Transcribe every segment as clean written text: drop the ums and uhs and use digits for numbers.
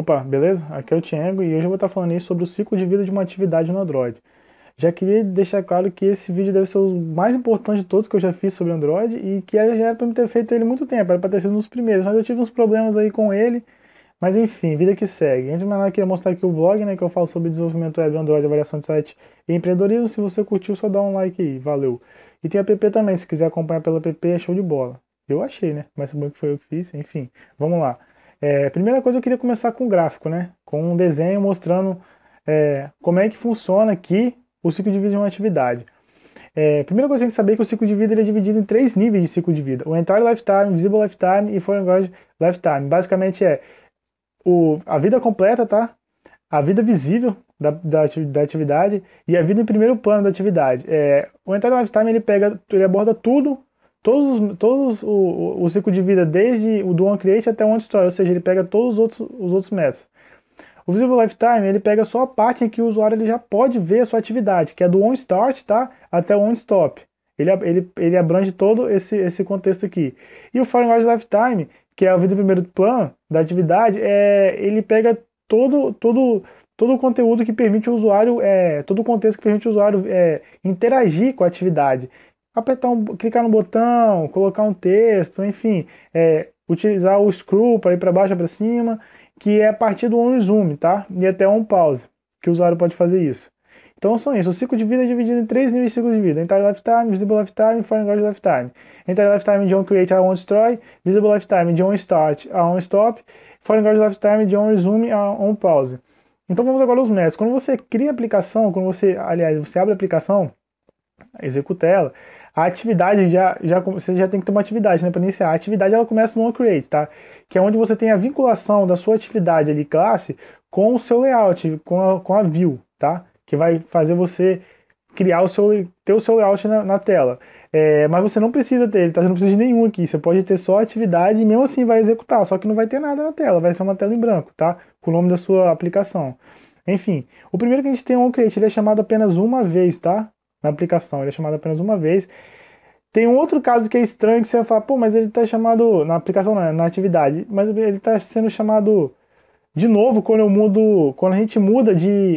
Opa, beleza? Aqui é o Thiago e hoje eu vou estar falando aí sobre o ciclo de vida de uma atividade no Android. Já queria deixar claro que esse vídeo deve ser o mais importante de todos que eu já fiz sobre Android e que já era para me ter feito ele há muito tempo, era para ter sido um dos primeiros, mas eu tive uns problemas aí com ele, mas enfim, vida que segue. Antes de mais nada, eu queria mostrar aqui o blog, né, que eu falo sobre desenvolvimento web, Android, avaliação de site e empreendedorismo. Se você curtiu, só dá um like aí, valeu. E tem app também, se quiser acompanhar pela app, é show de bola. Eu achei, né? Mas bom que foi eu que fiz, enfim, vamos lá. Primeira coisa, eu queria começar com um gráfico, né? Com um desenho mostrando como é que funciona aqui o ciclo de vida de uma atividade. Primeira coisa que tem que saber é que o ciclo de vida ele é dividido em três níveis de ciclo de vida: o Entire Lifetime, Visible Lifetime e Foreign Lifetime. Basicamente a vida completa, tá? A vida visível da atividade e a vida em primeiro plano da atividade. O Entire Lifetime ele aborda tudo, todos o ciclo de vida, desde o do OnCreate até o OnDestroy, ou seja, ele pega todos os outros métodos. O Visible Lifetime ele pega só a parte em que o usuário ele já pode ver a sua atividade, que é do OnStart, tá, até o OnStop. Ele abrange todo esse contexto aqui. E o Foreign Lifetime, que é a vida em primeiro plano da atividade, ele pega todo o conteúdo que permite o usuário, todo o contexto que permite o usuário interagir com a atividade. Clicar no botão, colocar um texto, enfim, utilizar o scroll para ir para baixo ou para cima, que é a partir do on-zoom, tá? E até on-pause, que o usuário pode fazer isso. Então são isso. O ciclo de vida é dividido em três níveis de ciclo de vida: Entire Lifetime, Visible Lifetime e Foreign Lifetime. Entire Lifetime de on-create a on-destroy, Visible Lifetime de on-start a on-stop, Foreign Lifetime de on-resume a on-pause. Então vamos agora aos métodos. Quando você cria a aplicação, aliás, você abre a aplicação, executa ela, a atividade você já tem que ter uma atividade, né, para iniciar. A atividade ela começa no onCreate, tá? Que é onde você tem a vinculação da sua atividade ali, classe, com o seu layout, com a view, tá? Que vai fazer você criar ter o seu layout na tela. Mas você não precisa ter, tá? Você não precisa de nenhum aqui. Você pode ter só a atividade e mesmo assim vai executar, só que não vai ter nada na tela, vai ser uma tela em branco, tá? Com o nome da sua aplicação. Enfim, o primeiro que a gente tem é o onCreate, ele é chamado apenas uma vez, tá? Na aplicação, ele é chamado apenas uma vez. Tem um outro caso que é estranho, que você vai falar, pô, mas ele está chamado, na aplicação não, na atividade, mas ele está sendo chamado de novo quando a gente muda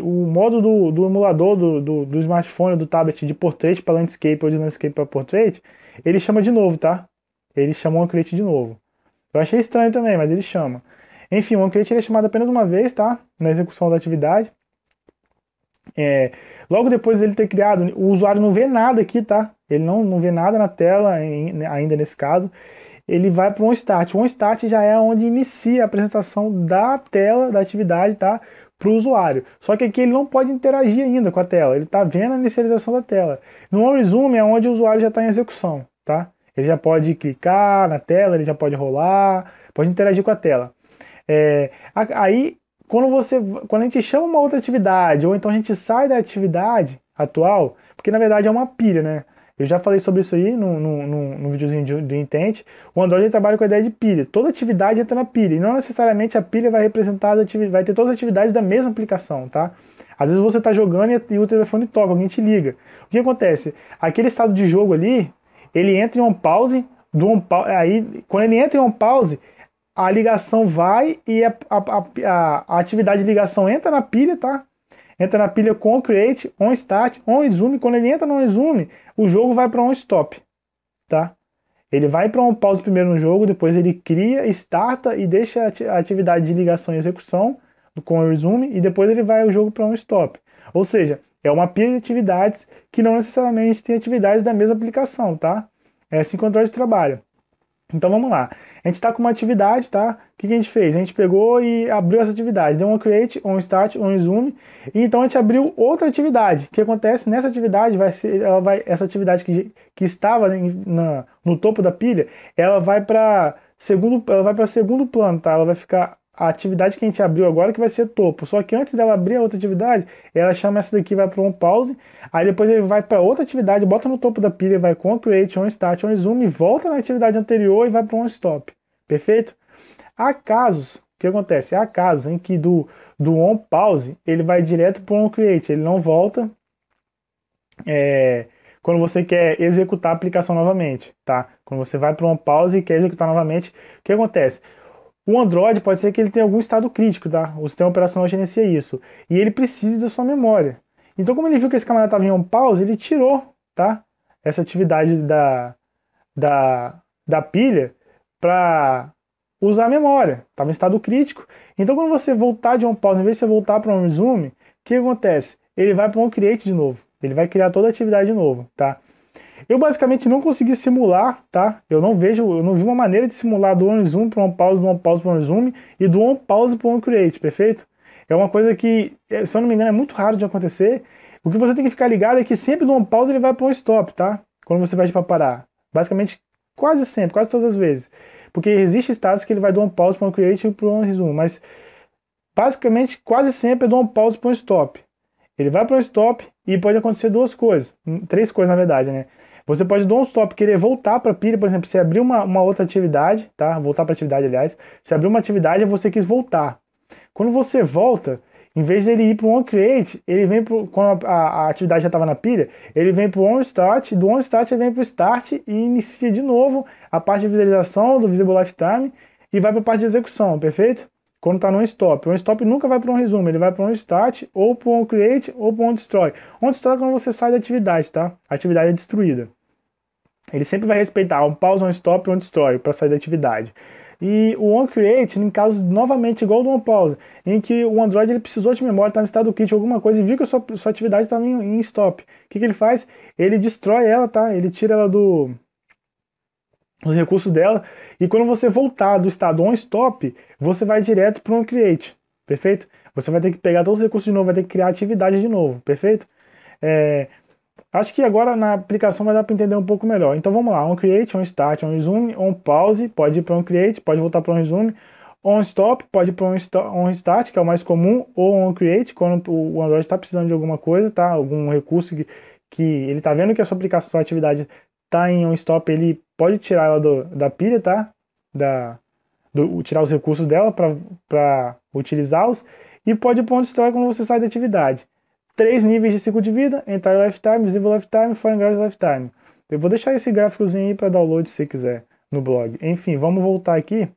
o modo do emulador do smartphone, do tablet de portrait para landscape ou de landscape para portrait, ele chama de novo, tá? Ele chama o onCreate de novo. Eu achei estranho também, mas ele chama. Enfim, o onCreate ele é chamado apenas uma vez, tá? Na execução da atividade. É, Logo depois dele ter criado, o usuário não vê nada aqui, tá? Ele não vê nada na tela, ainda nesse caso. Ele vai para o OnStart. O OnStart já é onde inicia a apresentação da tela, da atividade, tá? Para o usuário. Só que aqui ele não pode interagir ainda com a tela. Ele está vendo a inicialização da tela. No OnResume é onde o usuário já está em execução, tá? Ele já pode clicar na tela, ele já pode rolar, pode interagir com a tela. Aí quando a gente chama uma outra atividade, ou então a gente sai da atividade atual, porque na verdade é uma pilha, né? Eu já falei sobre isso aí no videozinho do Intent. O Android trabalha com a ideia de pilha. Toda atividade entra na pilha. E não necessariamente a pilha vai representar vai ter todas as atividades da mesma aplicação, tá? Às vezes você está jogando e o telefone toca, alguém te liga. O que acontece? Aquele estado de jogo ali, ele entra em um pause, aí quando ele entra em um pause, a ligação vai e a atividade de ligação entra na pilha, tá? Entra na pilha com o create, on start, on resume. Quando ele entra no resume, o jogo vai para on stop, tá? Ele vai para um pause primeiro no jogo, depois ele cria, starta e deixa a atividade de ligação em execução com o resume e depois ele vai o jogo para um stop. Ou seja, é uma pilha de atividades que não necessariamente tem atividades da mesma aplicação, tá? É assim que o Android trabalha. Então vamos lá. A gente está com uma atividade, tá? O que a gente fez? A gente pegou e abriu essa atividade, deu um create, um start, um resume, e então a gente abriu outra atividade. O que acontece nessa atividade essa atividade que estava no topo da pilha, ela vai para segundo plano, tá? Ela vai ficar a atividade que a gente abriu agora que vai ser topo. Só que antes dela abrir a outra atividade, ela chama essa daqui, vai para um pause, aí depois ele vai para outra atividade, bota no topo da pilha, vai com o create, on start, on resume, volta na atividade anterior e vai para um stop. Perfeito? Há casos, o que acontece? Há casos em que do on pause ele vai direto para o on create, ele não volta quando você quer executar a aplicação novamente, tá? Quando você vai para um on pause e quer executar novamente, o que acontece? O Android pode ser que ele tenha algum estado crítico, tá? O sistema operacional gerencia isso. E ele precisa da sua memória. Então, como ele viu que esse camarada estava em on pause, ele tirou, tá? Essa atividade da pilha para usar a memória. Estava em estado crítico. Então, quando você voltar de on pause, em vez de você voltar para um resume, o que acontece? Ele vai para um create de novo. Ele vai criar toda a atividade de novo, tá? Eu basicamente não consegui simular, tá? Eu não vi uma maneira de simular do on-zoom para on pause, do on pause para on zoom e do on pause para on create, perfeito? É uma coisa que, se eu não me engano, é muito raro de acontecer. O que você tem que ficar ligado é que sempre do on pause ele vai para um stop, tá? Quando você vai para parar. Basicamente, quase sempre, quase todas as vezes. Porque existe estados que ele vai do on pause para on create e para on resume, mas basicamente quase sempre é do on pause para um stop. Ele vai para um stop e pode acontecer duas coisas, três coisas na verdade, né? Você pode do on stop querer voltar para a pilha, por exemplo, se abrir uma outra atividade, tá? Voltar para a atividade, aliás. Se abrir uma atividade, você quis voltar. Quando você volta, em vez dele ir para o onCreate, ele vem pro, quando a atividade já estava na pilha, ele vem para o onStart, do onStart ele vem para o Start e inicia de novo a parte de visualização do Visible Lifetime e vai para a parte de execução, perfeito? Quando está no onStop. O onStop nunca vai para um resumo, ele vai para um onStart, ou para um onCreate, ou para um onDestroy. OnDestroy é quando você sai da atividade, tá? A atividade é destruída. Ele sempre vai respeitar um pause, um stop e um destroy para sair da atividade. E o onCreate, em casos novamente igual ao do onPause, em que o Android ele precisou de memória, estava em estado crítico, alguma coisa, e viu que a sua atividade estava em stop. O que ele faz? Ele destrói ela, tá? Ele tira ela dos recursos dela, e quando você voltar do estado onStop, você vai direto para o onCreate, perfeito? Você vai ter que pegar todos os recursos de novo, vai ter que criar atividade de novo, perfeito? Acho que agora na aplicação vai dar para entender um pouco melhor. Então vamos lá, onCreate, onStart, onResume, onPause, pode ir para onCreate, pode voltar para onResume, onStop, pode ir para onRestart, que é o mais comum, ou onCreate, quando o Android está precisando de alguma coisa, tá? Algum recurso que ele está vendo que a sua aplicação, sua atividade está em onStop, ele pode tirar ela da pilha, tá? Tirar os recursos dela para utilizá-los, e pode ir para onDestroy quando você sai da atividade. 3 níveis de ciclo de vida: Entire Lifetime, Visible Lifetime, Foreign Ground Lifetime. Eu vou deixar esse gráficozinho aí para download se quiser no blog. Enfim, vamos voltar aqui.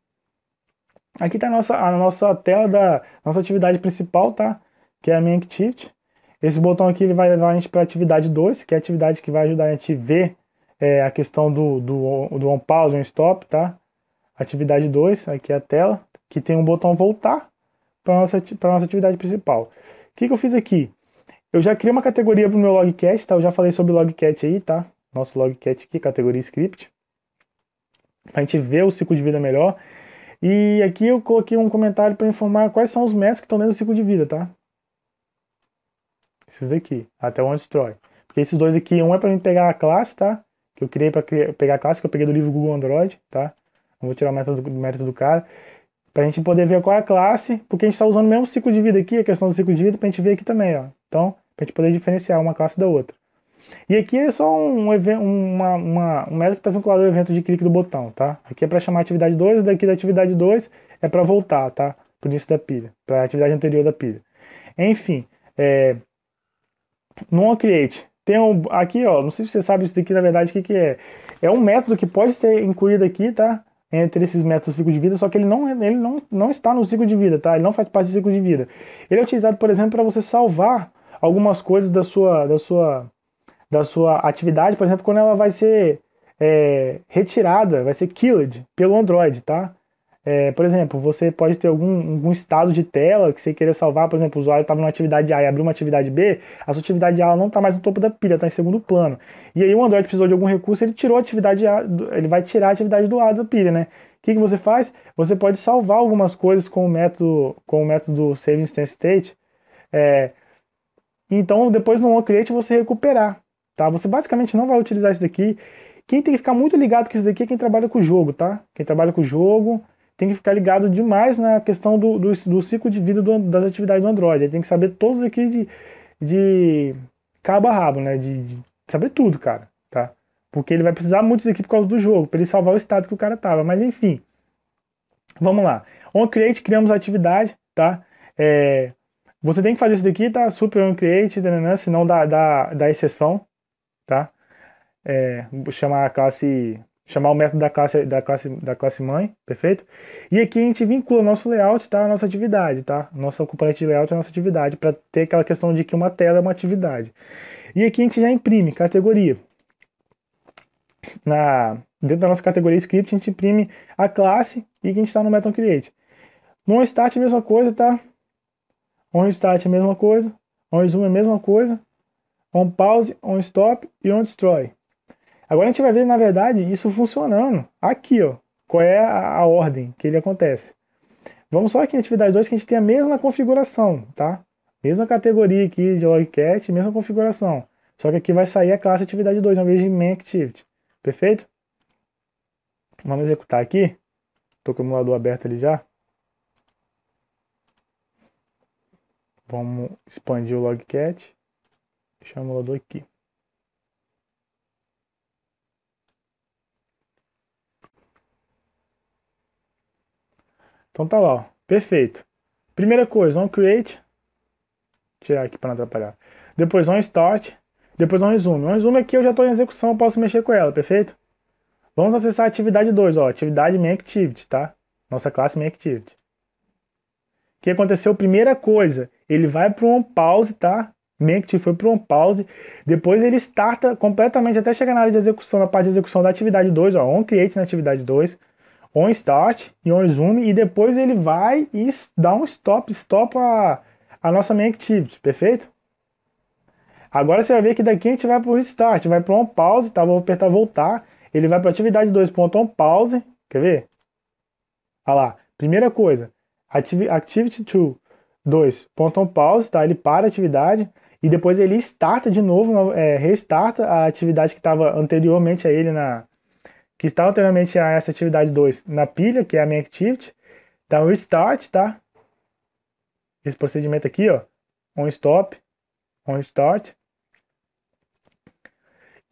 Aqui está a nossa tela da nossa atividade principal, tá? Que é a Main Activity. Esse botão aqui ele vai levar a gente para a atividade 2, que é a atividade que vai ajudar a gente a ver a questão do on pause, on stop, tá? Atividade 2, aqui é a tela, que tem um botão voltar para a nossa atividade principal. O que eu fiz aqui? Eu já criei uma categoria para o meu logcat, tá? Eu já falei sobre logcat aí, tá? Nosso logcat aqui, categoria script. Para a gente ver o ciclo de vida melhor. E aqui eu coloquei um comentário para informar quais são os métodos que estão dentro do ciclo de vida, tá? Esses daqui, até o onDestroy. Porque esses dois aqui, um é para mim pegar a classe, tá? Que eu criei para pegar a classe, que eu peguei do livro Google Android, tá? Não vou tirar o método do cara. Para a gente poder ver qual é a classe, porque a gente está usando o mesmo ciclo de vida aqui, a questão do ciclo de vida, para a gente ver aqui também, ó. Então, para a gente poder diferenciar uma classe da outra. E aqui é só um método que está vinculado ao evento de clique do botão, tá? Aqui é para chamar a atividade 2, e daqui da atividade 2 é para voltar, tá? Para o início da pilha, para a atividade anterior da pilha. Enfim, no onCreate, tem aqui, ó, não sei se você sabe isso daqui, na verdade, o que é. É um método que pode ser incluído aqui, tá? Entre esses métodos do ciclo de vida, só que ele não está no ciclo de vida, tá? Ele não faz parte do ciclo de vida. Ele é utilizado, por exemplo, para você salvar algumas coisas da sua atividade, por exemplo, quando ela vai ser retirada, vai ser killed pelo Android, tá? Por exemplo, você pode ter algum estado de tela que você queira salvar, por exemplo, o usuário estava numa atividade A e abriu uma atividade B, a sua atividade A não está mais no topo da pilha, está em segundo plano. E aí o Android precisou de algum recurso, ele tirou a atividade A, ele vai tirar a atividade do A da pilha, né? O que você faz? Você pode salvar algumas coisas com o método Save Instance State, então depois no onCreate você recuperar, tá? Você basicamente não vai utilizar isso daqui. Quem tem que ficar muito ligado com isso daqui é quem trabalha com o jogo, tá? Quem trabalha com o jogo tem que ficar ligado demais na questão do ciclo de vida das atividades do Android. Ele tem que saber todos aqui de cabo a rabo, né? De saber tudo, cara, tá? Porque ele vai precisar muito disso aqui por causa do jogo, para ele salvar o estado que o cara tava. Mas enfim, vamos lá. OnCreate, criamos a atividade, tá? Você tem que fazer isso daqui, tá? Super OnCreate, senão dá exceção, tá? Vou chamar a classe chamar o método da classe mãe, perfeito? E aqui a gente vincula o nosso layout, tá? A nossa atividade, tá? Nossa componente de layout é a nossa atividade, para ter aquela questão de que uma tela é uma atividade. E aqui a gente já imprime categoria. Dentro da nossa categoria script, a gente imprime a classe e que a gente está no MetonCreate. No onStart, a mesma coisa, tá? OnStart é a mesma coisa, OnZoom é a mesma coisa, OnPause, OnStop e OnDestroy. Agora a gente vai ver, na verdade, isso funcionando aqui, ó. Qual é a ordem que ele acontece. Vamos só aqui em atividade 2 que a gente tem a mesma configuração, tá? Mesma categoria aqui de logcat, mesma configuração. Só que aqui vai sair a classe atividade 2 ao invés de MainActivity. Perfeito? Vamos executar aqui. Estou com o emulador aberto ali já. Vamos expandir o logcat. Deixar o emulador aqui. Então tá lá, ó. Perfeito. Primeira coisa, onCreate. Tirar aqui para não atrapalhar. Depois onStart. Depois onResume. OnResume aqui eu já estou em execução, eu posso mexer com ela, perfeito? Vamos acessar a atividade 2, ó. Atividade MainActivity, tá? Nossa classe MainActivity. O que aconteceu? Primeira coisa, ele vai para o onPause, tá? MainActivity foi para o onPause. Depois ele starta completamente até chegar na área de execução, na parte de execução da atividade 2, ó. OnCreate na atividade 2. OnStart e OnResume. E depois ele vai e dá um stop a nossa MainActivity, perfeito? Agora você vai ver que daqui a gente vai para o Restart, vai para o OnPause, tá? Vou apertar voltar. Ele vai para a atividade 2.onPause. Quer ver? Olha lá. Primeira coisa, Activity 2.onPause, tá? Ele para a atividade e depois ele starta de novo, restarta a atividade que estava anteriormente a ele que estava anteriormente a essa atividade 2 na pilha, que é a MainActivity. Dá um Restart, tá? Esse procedimento aqui, ó. OnStop, OnStart.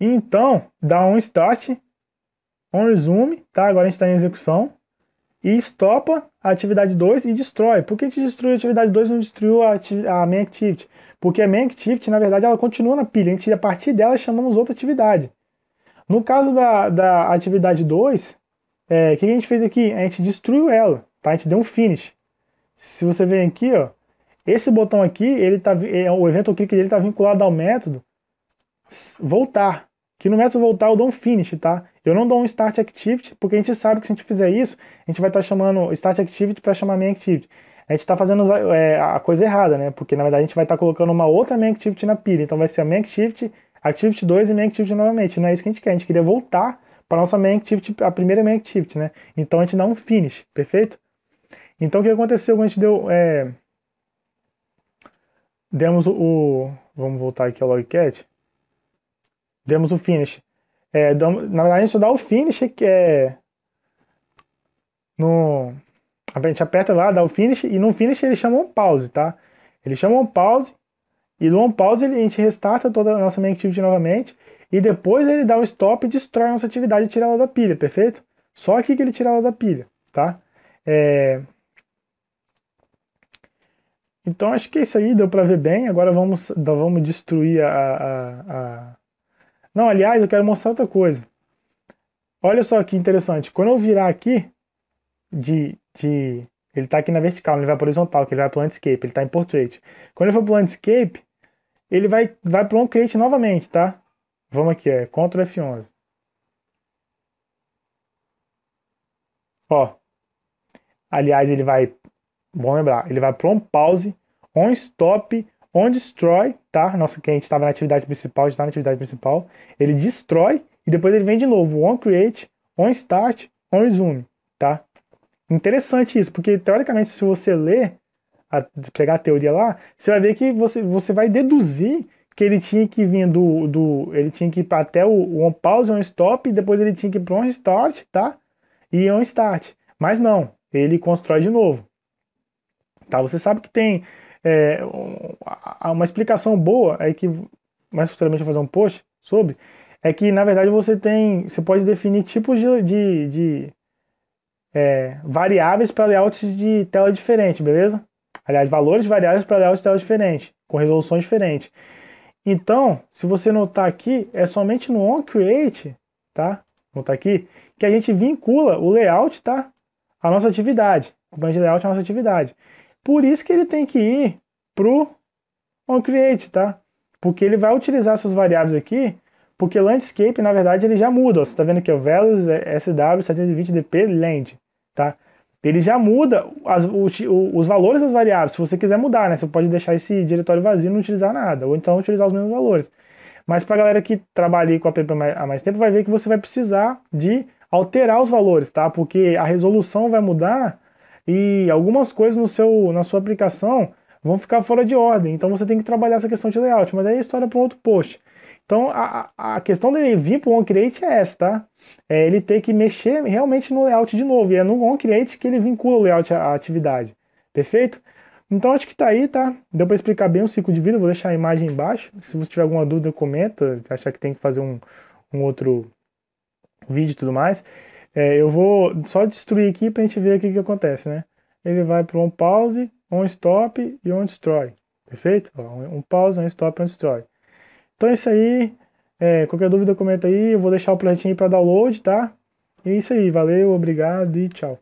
E então, dá um Start, OnResume, tá? Agora a gente está em execução. E estopa a atividade 2 e destrói. Por que a gente destruiu a atividade 2 e não destruiu a MainActivity? Porque a MainActivity, na verdade, ela continua na pilha. A partir dela, chamamos outra atividade. No caso da atividade 2, o que a gente fez aqui? A gente destruiu ela, tá? A gente deu um finish. Se você ver aqui, ó, esse botão aqui, o evento click dele está vinculado ao método voltar. Que no método voltar eu dou um finish, tá? Eu não dou um start activity, porque a gente sabe que se a gente fizer isso, a gente vai estar chamando start activity para chamar main activity. A gente está fazendo a coisa errada, né? Porque na verdade a gente vai estar colocando uma outra main activity na pilha. Então vai ser a main activity, activity 2 e main activity novamente. Não é isso que a gente quer. A gente queria voltar para a nossa main activity, a primeira main activity, né? Então a gente dá um finish, perfeito? Então o que aconteceu quando a gente demos vamos voltar aqui ao logcat. Demos o finish. Na verdade, a gente só dá o finish, que é a gente aperta lá, dá o finish, e no finish ele chama um pause, tá? Ele chama um pause, e no on pause a gente restarta toda a nossa main activity novamente, e depois ele dá o stop e destrói a nossa atividade e tira ela da pilha, perfeito? Só aqui que ele tira ela da pilha, tá? Então acho que é isso aí, deu para ver bem. Agora vamos destruir Não, aliás, eu quero mostrar outra coisa. Olha só que interessante. Quando eu virar aqui, ele está aqui na vertical, ele vai para horizontal, que ele vai para o landscape, ele está em portrait. Quando ele for para o landscape, ele vai para o OnCreate novamente, tá? Vamos aqui, Ctrl F11. Ó. Aliás, ele vai, vamos lembrar, ele vai para OnPause, OnStop, OnDestroy, tá? Nossa, que a gente estava na atividade principal, está na atividade principal. Ele destrói e depois ele vem de novo, OnCreate, OnStart, OnResume, tá? Interessante isso, porque teoricamente se você ler, pegar a teoria lá, você vai ver que você vai deduzir que ele tinha que vir ele tinha que ir até o OnPause, OnStop, e depois ele tinha que ir para o OnStart, tá? E OnStart. Mas não, ele constrói de novo. Tá? Você sabe que tem uma explicação boa, que mais futuramente eu vou fazer um post sobre, é que na verdade você pode definir tipos de variáveis para layouts de tela diferente, beleza? Aliás, valores variáveis para layouts de tela diferente, com resoluções diferentes. Então, se você notar aqui, é somente no onCreate, tá? vou botar aqui, que a gente vincula o layout, tá? A nossa atividade. O componente de layout é a nossa atividade. Por isso que ele tem que ir pro onCreate, tá? Porque ele vai utilizar essas variáveis aqui, porque landscape, na verdade, ele já muda. Ó. Você tá vendo aqui, o values SW720dp land, tá? Ele já muda os valores das variáveis. Se você quiser mudar, né? Você pode deixar esse diretório vazio e não utilizar nada, ou então utilizar os mesmos valores. Mas para a galera que trabalha com a app há mais tempo, vai ver que você vai precisar de alterar os valores, tá? Porque a resolução vai mudar e algumas coisas na sua aplicação vão ficar fora de ordem. Então você tem que trabalhar essa questão de layout, mas aí é história para um outro post. Então a questão dele vir para o OnCreate é essa, tá? É ele ter que mexer realmente no layout de novo. E é no OnCreate que ele vincula o layout à atividade. Perfeito? Então acho que tá aí, tá? Deu para explicar bem o ciclo de vida, vou deixar a imagem embaixo. Se você tiver alguma dúvida, comenta. Achar que tem que fazer um outro vídeo e tudo mais. Eu vou só destruir aqui pra gente ver o que acontece, né? Ele vai para on pause, on stop e on destroy. Perfeito? Um pause, um stop, um destroy. Então é isso aí. Qualquer dúvida, comenta aí. Eu vou deixar o projetinho para download, tá? E é isso aí. Valeu, obrigado e tchau.